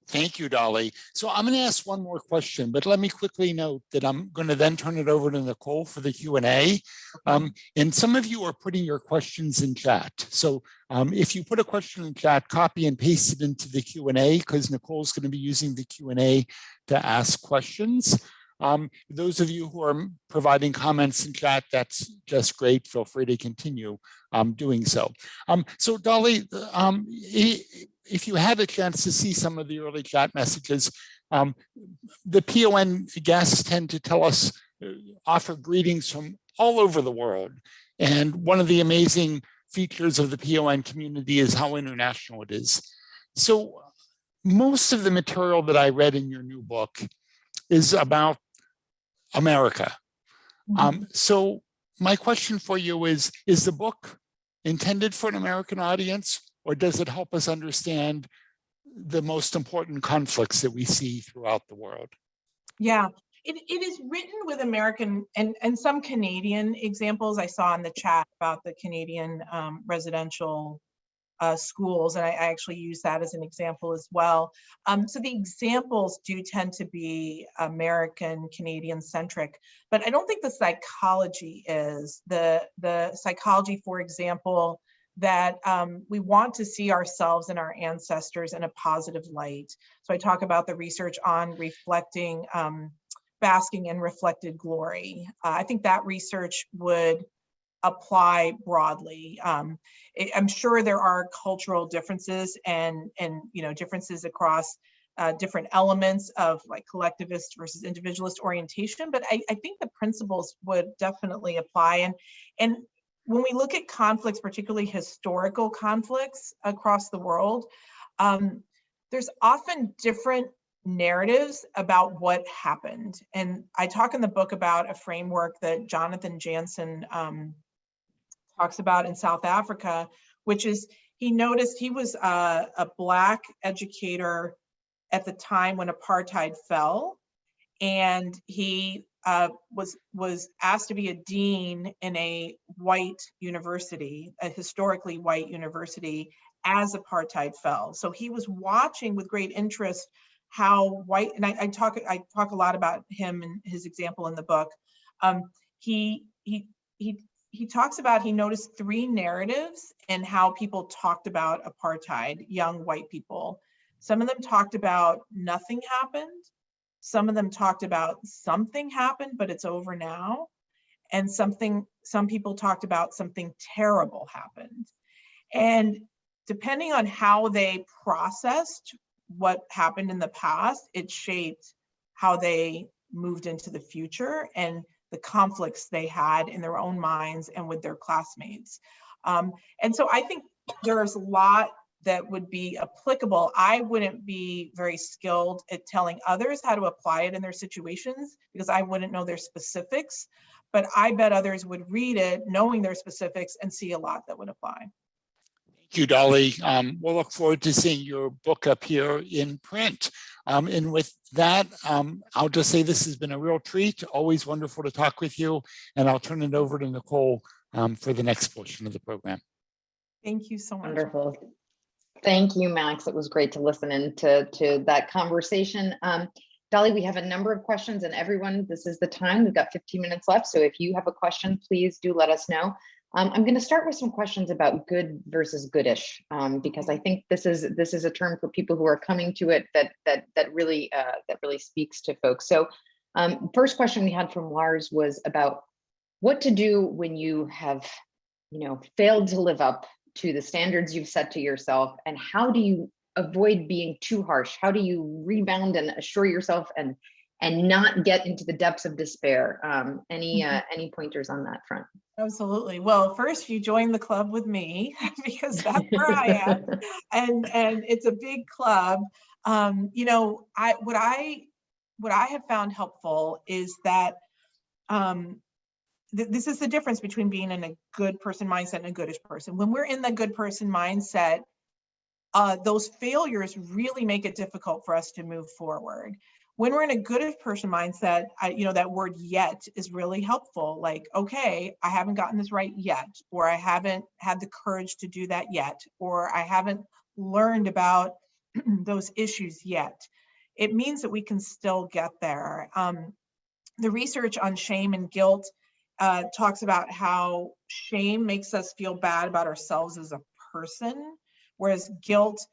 Thank you, Dolly. So I'm going to ask one more question, but let me quickly note that I'm going to then turn it over to Nicole for the Q&A. And some of you are putting your questions in chat. So if you put a question in chat, copy and paste it into the Q&A, because Nicole's going to be using the Q&A to ask questions. Those of you who are providing comments in chat, that's just great. Feel free to continue doing so. So Dolly, if you had a chance to see some of the early chat messages, the PON guests tend to tell us, offer greetings from all over the world. And one of the amazing features of the PON community is how international it is. So most of the material that I read in your new book is about America. So my question for you is the book intended for an American audience, or does it help us understand the most important conflicts that we see throughout the world? Yeah, it is written with American and some Canadian examples. I saw in the chat about the Canadian residential schools, and I actually use that as an example as well. So the examples do tend to be American, Canadian centric, but I don't think the psychology is. The psychology, for example, that we want to see ourselves and our ancestors in a positive light. So I talk about the research on reflecting, basking in reflected glory. I think that research would apply broadly. I'm sure there are cultural differences and differences across different elements of like collectivist versus individualist orientation, but I think the principles would definitely apply. And when we look at conflicts, particularly historical conflicts across the world, there's often different narratives about what happened. And I talk in the book about a framework that Jonathan Jansen talks about in South Africa, which is he noticed he was a Black educator at the time when apartheid fell, and he was asked to be a dean in a white university, a historically white university, as apartheid fell. So he was watching with great interest how white, and I talk a lot about him and his example in the book. He he talks about, he noticed 3 narratives in how people talked about apartheid, young white people. Some of them talked about nothing happened. Some of them talked about something happened, but it's over now. And some people talked about something terrible happened. And depending on how they processed what happened in the past, it shaped how they moved into the future and the conflicts they had in their own minds and with their classmates. And so I think there's a lot that would be applicable. I wouldn't be very skilled at telling others how to apply it in their situations because I wouldn't know their specifics, but I bet others would read it knowing their specifics and see a lot that would apply. Thank you, Dolly. We'll look forward to seeing your book appear in print. And with that, I'll just say this has been a real treat. Always wonderful to talk with you. And I'll turn it over to Nicole for the next portion of the program. Thank you so much. Wonderful. Thank you, Max. It was great to listen in to that conversation. Dolly, we have a number of questions, and everyone, this is the time. We've got 15 minutes left. So if you have a question, please do let us know. I'm going to start with some questions about good versus goodish, because I think this is a term for people who are coming to it that really speaks to folks. So first question we had from Lars was about what to do when you have, failed to live up to the standards you've set to yourself, and how do you avoid being too harsh? How do you rebound and assure yourself and not get into the depths of despair? Any pointers on that front? Absolutely. Well, first you join the club with me because that's where I am, and it's a big club. What I have found helpful is that this is the difference between being in a good person mindset and a goodish person. When we're in the good person mindset, those failures really make it difficult for us to move forward. When we're in a goodish person mindset, that word yet is really helpful. Like, okay, I haven't gotten this right yet, or I haven't had the courage to do that yet, or I haven't learned about those issues yet. It means that we can still get there. The research on shame and guilt talks about how shame makes us feel bad about ourselves as a person, whereas guilt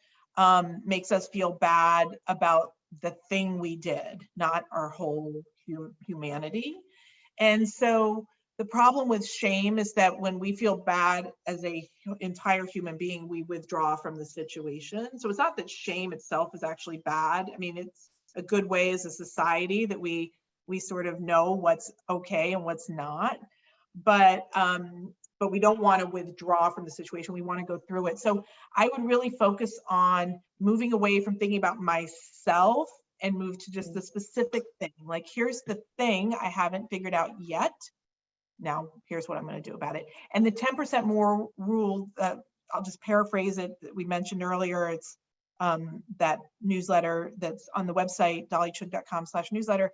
makes us feel bad about the thing we did, not our whole humanity. And so the problem with shame is that when we feel bad as an entire human being, we withdraw from the situation. So it's not that shame itself is actually bad. I mean, it's a good way as a society that we sort of know what's okay and what's not. But we don't want to withdraw from the situation. We want to go through it. So I would really focus on moving away from thinking about myself and move to just the specific thing. Like, here's the thing I haven't figured out yet. Now, here's what I'm going to do about it. And the 10% more rule, I'll just paraphrase it, that we mentioned earlier. It's that newsletter that's on the website, dollychugh.com/newsletter.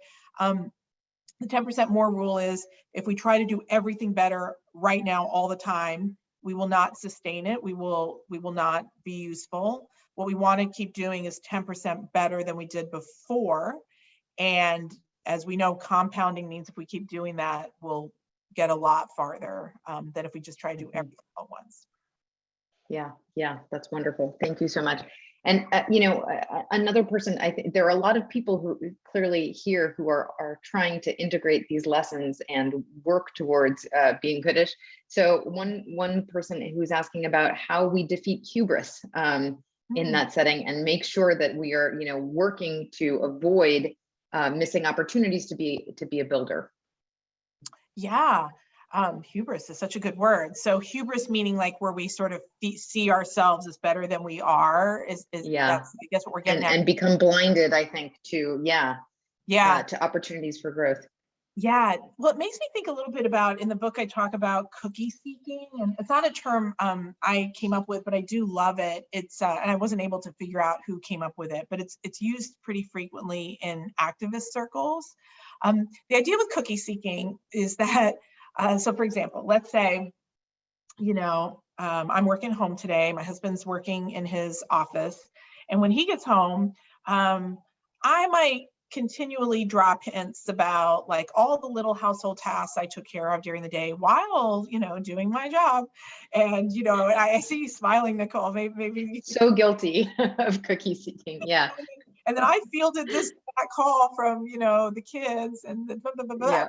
The 10% more rule is if we try to do everything better right now all the time, we will not sustain it. We will not be useful. What we want to keep doing is 10% better than we did before. And as we know, compounding means if we keep doing that, we'll get a lot farther than if we just try to do everything at once. Yeah, that's wonderful. Thank you so much. And another person, I think there are a lot of people who clearly here who are trying to integrate these lessons and work towards being goodish. So one person who's asking about how we defeat hubris in that setting and make sure that we are working to avoid missing opportunities to be a builder. Yeah. Hubris is such a good word. So hubris meaning like where we sort of see ourselves as better than we are is that's, I guess, what we're getting at. And become blinded, I think, to to opportunities for growth. Yeah, well, it makes me think a little bit about, in the book I talk about cookie seeking, and it's not a term I came up with, but I do love it. It's and I wasn't able to figure out who came up with it, but it's used pretty frequently in activist circles. The idea with cookie seeking is that so for example, let's say, I'm working home today, my husband's working in his office, and when he gets home, I might continually drop hints about like all the little household tasks I took care of during the day while, doing my job. And, I see you smiling, Nicole, maybe. So guilty of cookie seeking. Yeah. And then I fielded that call from, the kids and the blah, blah, blah, blah. Yeah.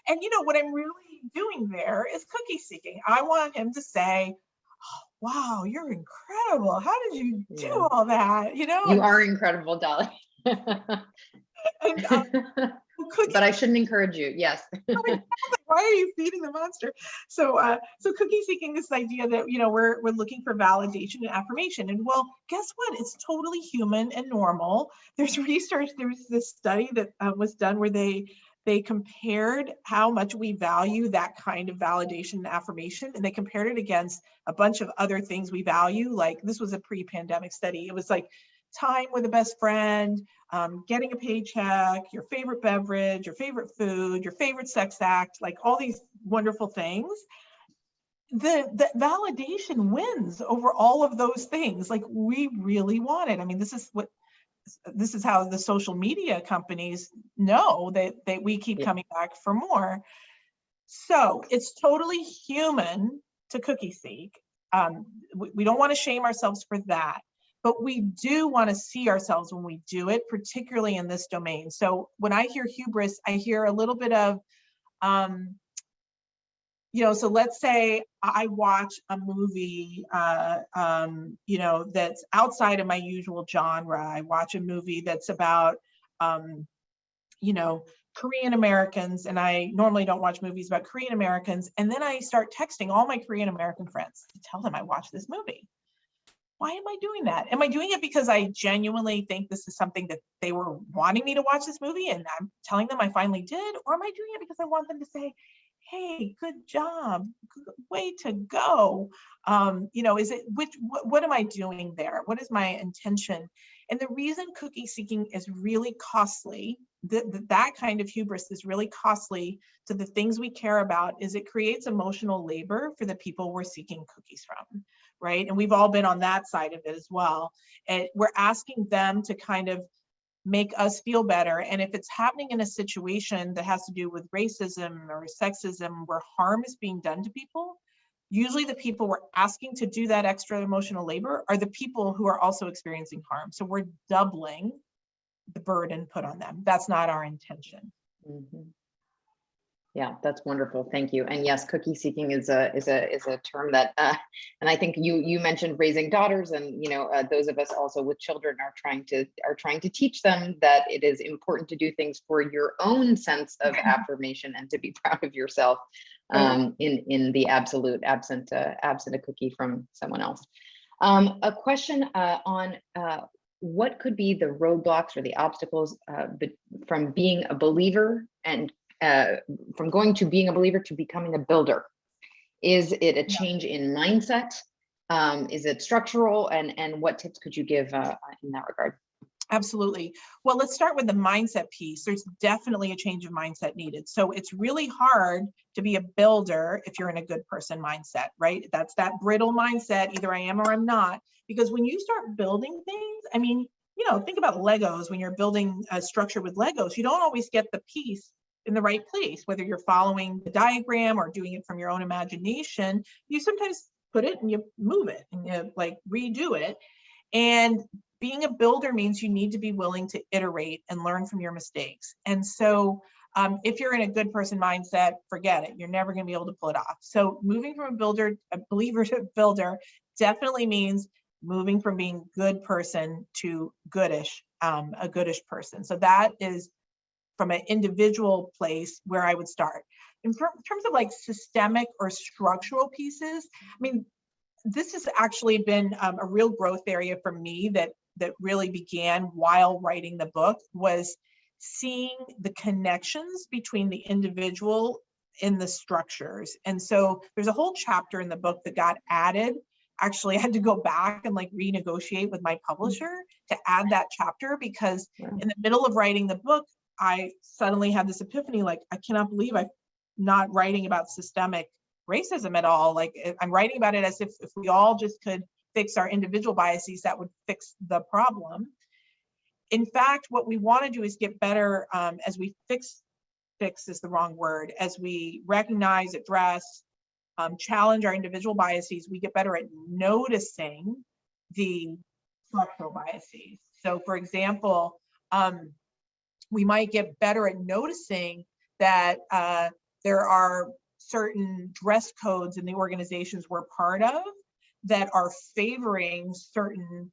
And, what I'm really doing there is cookie seeking. I want him to say, oh, wow, you're incredible. How did you do all that? You are incredible, Dolly. And, but I shouldn't encourage you. Yes. Why are you feeding the monster? So cookie seeking, this idea that, we're looking for validation and affirmation. And well, guess what? It's totally human and normal. There's research, there's this study that was done where they compared how much we value that kind of validation and affirmation. And they compared it against a bunch of other things we value. Like, this was a pre-pandemic study. It was like time with a best friend, getting a paycheck, your favorite beverage, your favorite food, your favorite sex act, like all these wonderful things. The validation wins over all of those things. Like, we really want it. I mean, this is how the social media companies know that we keep coming back for more. So it's totally human to cookie seek. We don't want to shame ourselves for that. But we do want to see ourselves when we do it, particularly in this domain. So when I hear hubris, I hear a little bit of, so let's say I watch a movie, that's outside of my usual genre. I watch a movie that's about, Korean Americans, and I normally don't watch movies about Korean Americans. And then I start texting all my Korean American friends to tell them I watched this movie. Why am I doing that? Am I doing it because I genuinely think this is something that they were wanting me to watch this movie and I'm telling them I finally did? Or am I doing it because I want them to say, hey, good job, way to go? What am I doing there? What is my intention? And the reason cookie seeking is really costly, that kind of hubris is really costly to the things we care about, is it creates emotional labor for the people we're seeking cookies from, right? And we've all been on that side of it as well. And we're asking them to kind of make us feel better. And if it's happening in a situation that has to do with racism or sexism, where harm is being done to people, usually the people we're asking to do that extra emotional labor are the people who are also experiencing harm. So we're doubling the burden put on them. That's not our intention. Mm-hmm. Yeah, that's wonderful. Thank you. And yes, cookie seeking is a term that, and I think you mentioned raising daughters, and those of us also with children are trying to teach them that it is important to do things for your own sense of affirmation and to be proud of yourself, in the absolute absent a cookie from someone else. A question on what could be the roadblocks or the obstacles from being a believer and from going to being a believer to becoming a builder? Is it a change in mindset? Is it structural? And what tips could you give in that regard? Absolutely. Well, let's start with the mindset piece. There's definitely a change of mindset needed. So it's really hard to be a builder if you're in a good person mindset, right? That's that brittle mindset, either I am or I'm not. Because when you start building things, I mean, think about Legos. When you're building a structure with Legos, you don't always get the piece in the right place, whether you're following the diagram or doing it from your own imagination. You sometimes put it and you move it and you redo it. And being a builder means you need to be willing to iterate and learn from your mistakes. And so if you're in a good person mindset, forget it. You're never going to be able to pull it off. So moving from a believer to builder definitely means moving from being good person to goodish, a goodish person. So that is from an individual place where I would start. In terms of systemic or structural pieces, I mean, this has actually been a real growth area for me that really began while writing the book, was seeing the connections between the individual in the structures. And so there's a whole chapter in the book that got added. Actually, I had to go back and renegotiate with my publisher to add that chapter, because in the middle of writing the book, I suddenly had this epiphany, I cannot believe I'm not writing about systemic racism at all. I'm writing about it as if we all just could fix our individual biases, that would fix the problem. In fact, what we want to do is get better as we fix is the wrong word, as we recognize, address, challenge our individual biases, we get better at noticing the structural biases. So for example, we might get better at noticing that there are certain dress codes in the organizations we're part of that are favoring certain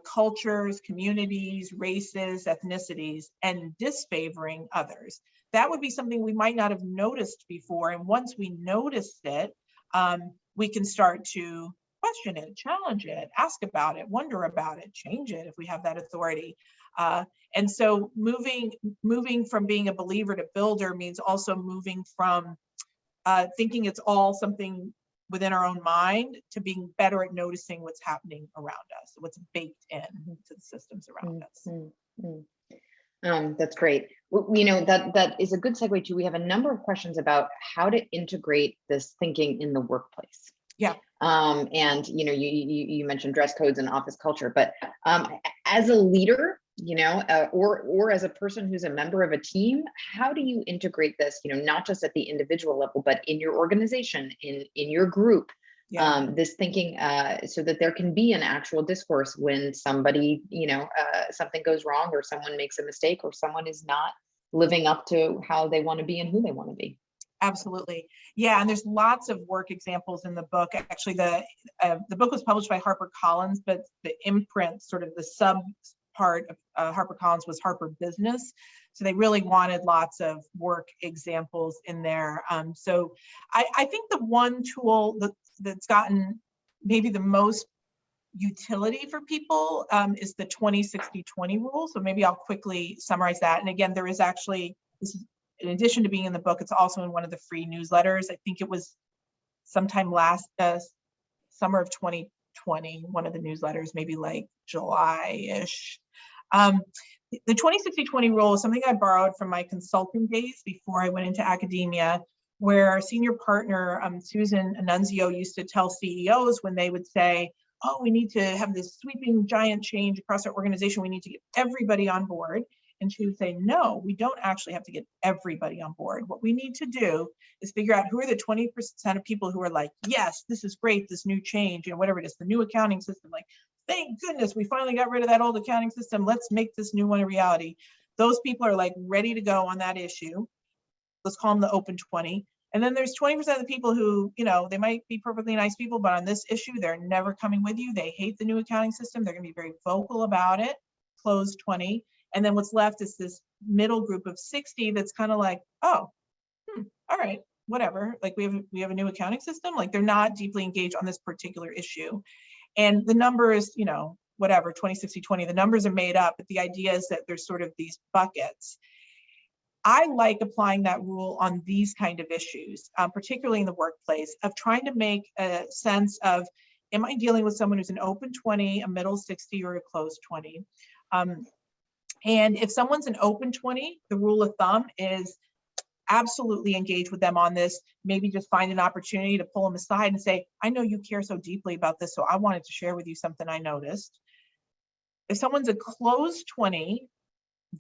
cultures, communities, races, ethnicities, and disfavoring others. That would be something we might not have noticed before. And once we noticed it, we can start to question it, challenge it, ask about it, wonder about it, change it if we have that authority. And so moving from being a believer to builder means also moving from thinking it's all something within our own mind to being better at noticing what's happening around us, what's baked in to the systems around us. That's great. You know, that is a good segue to, we have a number of questions about how to integrate this thinking in the workplace. Yeah. And, you know, you mentioned dress codes and office culture, but as a leader, you know, or as a person who's a member of a team, how do you integrate this, you know, not just at the individual level, but in your organization, in your group, this thinking, so that there can be an actual discourse when somebody, you know, something goes wrong, or someone makes a mistake, or someone is not living up to how they want to be and who they want to be. Absolutely. Yeah, and there's lots of work examples in the book. Actually, the book was published by HarperCollins, but the imprint, sort of the sub part of HarperCollins, was Harper Business. So they really wanted lots of work examples in there. So I think the one tool that's gotten maybe the most utility for people is the 20-60-20 rule. So maybe I'll quickly summarize that. And again, there is actually, this is, in addition to being in the book, it's also in one of the free newsletters. I think it was sometime last summer of 2020, one of the newsletters, maybe like July-ish. The 20-60-20 rule is something I borrowed from my consulting days before I went into academia, where our senior partner, Susan Annunzio, used to tell CEOs when they would say, oh, we need to have this sweeping giant change across our organization, we need to get everybody on board. And she would say, no, we don't actually have to get everybody on board. What we need to do is figure out who are the 20% of people who are like, yes, this is great, this new change, you know, whatever it is, the new accounting system, like, thank goodness we finally got rid of that old accounting system, let's make this new one a reality. Those people are like ready to go on that issue. Let's call them the open 20. And then there's 20% of the people who, you know, they might be perfectly nice people, but on this issue, they're never coming with you. They hate the new accounting system. They're going to be very vocal about it. Closed 20. And then what's left is this middle group of 60 that's kind of like, oh, all right, whatever. Like we have a new accounting system. Like they're not deeply engaged on this particular issue. And the number is, you know, whatever, 20-60-20. The numbers are made up, but the idea is that there's sort of these buckets. I like applying that rule on these kind of issues, particularly in the workplace, of trying to make a sense of, am I dealing with someone who's an open 20, a middle 60, or a closed 20? And if someone's an open 20, the rule of thumb is absolutely engage with them on this. Maybe just find an opportunity to pull them aside and say, I know you care so deeply about this, so I wanted to share with you something I noticed. If someone's a closed 20,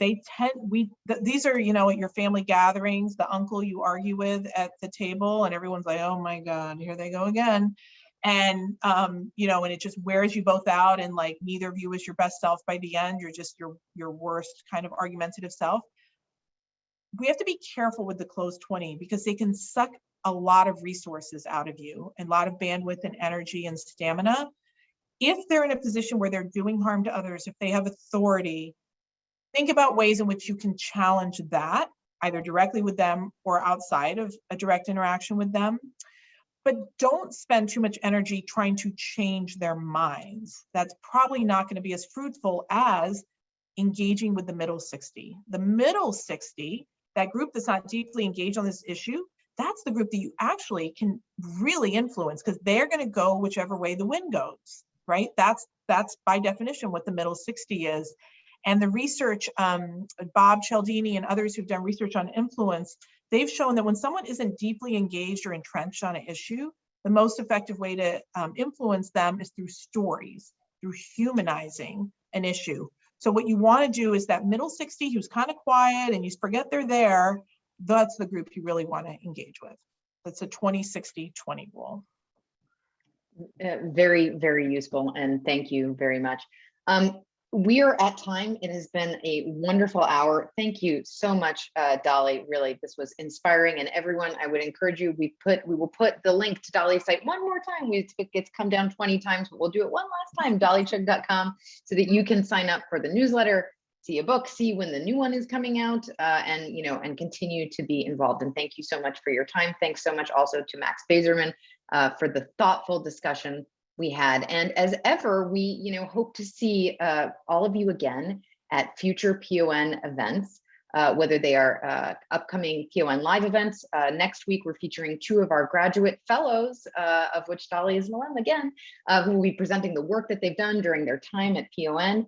these are, you know, at your family gatherings, the uncle you argue with at the table, and everyone's like, oh my God, here they go again. And, you know, and it just wears you both out, and like neither of you is your best self by the end. You're just your worst kind of argumentative self. We have to be careful with the closed 20 because they can suck a lot of resources out of you, and a lot of bandwidth and energy and stamina. If they're in a position where they're doing harm to others, if they have authority, think about ways in which you can challenge that, either directly with them or outside of a direct interaction with them. But don't spend too much energy trying to change their minds. That's probably not going to be as fruitful as engaging with the middle 60. The middle 60, that group that's not deeply engaged on this issue, that's the group that you actually can really influence, because they're going to go whichever way the wind goes, right? That's by definition what the middle 60 is. And the research, Bob Cialdini and others who've done research on influence, they've shown that when someone isn't deeply engaged or entrenched on an issue, the most effective way to influence them is through stories, through humanizing an issue. So what you want to do is that middle 60 who's kind of quiet and you forget they're there, that's the group you really want to engage with. That's a 20-60-20 rule. Very, very useful, and thank you very much. We are at time. It has been a wonderful hour. Thank you so much, Dolly. Really, this was inspiring. And everyone, I would encourage you, we will put the link to Dolly's site one more time. It's come down 20 times, but we'll do it one last time, dollychugh.com, so that you can sign up for the newsletter, see a book, see when the new one is coming out, and continue to be involved. And thank you so much for your time. Thanks so much also to Max Bazerman for the thoughtful discussion we had. And as ever, we hope to see all of you again at future PON events, whether they are upcoming PON live events. Next week, we're featuring 2 of our graduate fellows, of which Dolly is one again, who will be presenting the work that they've done during their time at PON.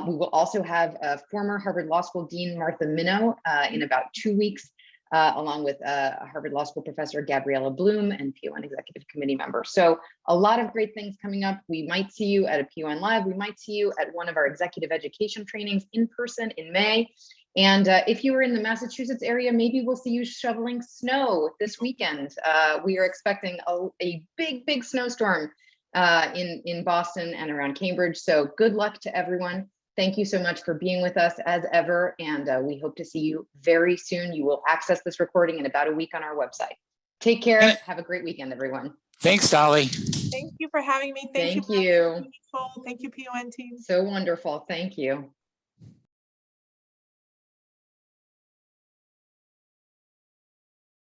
We will also have former Harvard Law School Dean Martha Minow in about 2 weeks, along with Harvard Law School professor Gabriella Bloom and PON Executive Committee member. So a lot of great things coming up. We might see you at a PON Live. We might see you at one of our executive education trainings in person in May. And if you are in the Massachusetts area, maybe we'll see you shoveling snow this weekend. We are expecting a big snowstorm in Boston and around Cambridge. So good luck to everyone. Thank you so much for being with us as ever, and we hope to see you very soon. You will access this recording in about a week on our website. Take care. Have a great weekend, everyone. Thanks, Dolly. Thank you for having me. Thank you. you. Thank you, PON team. So wonderful. Thank you.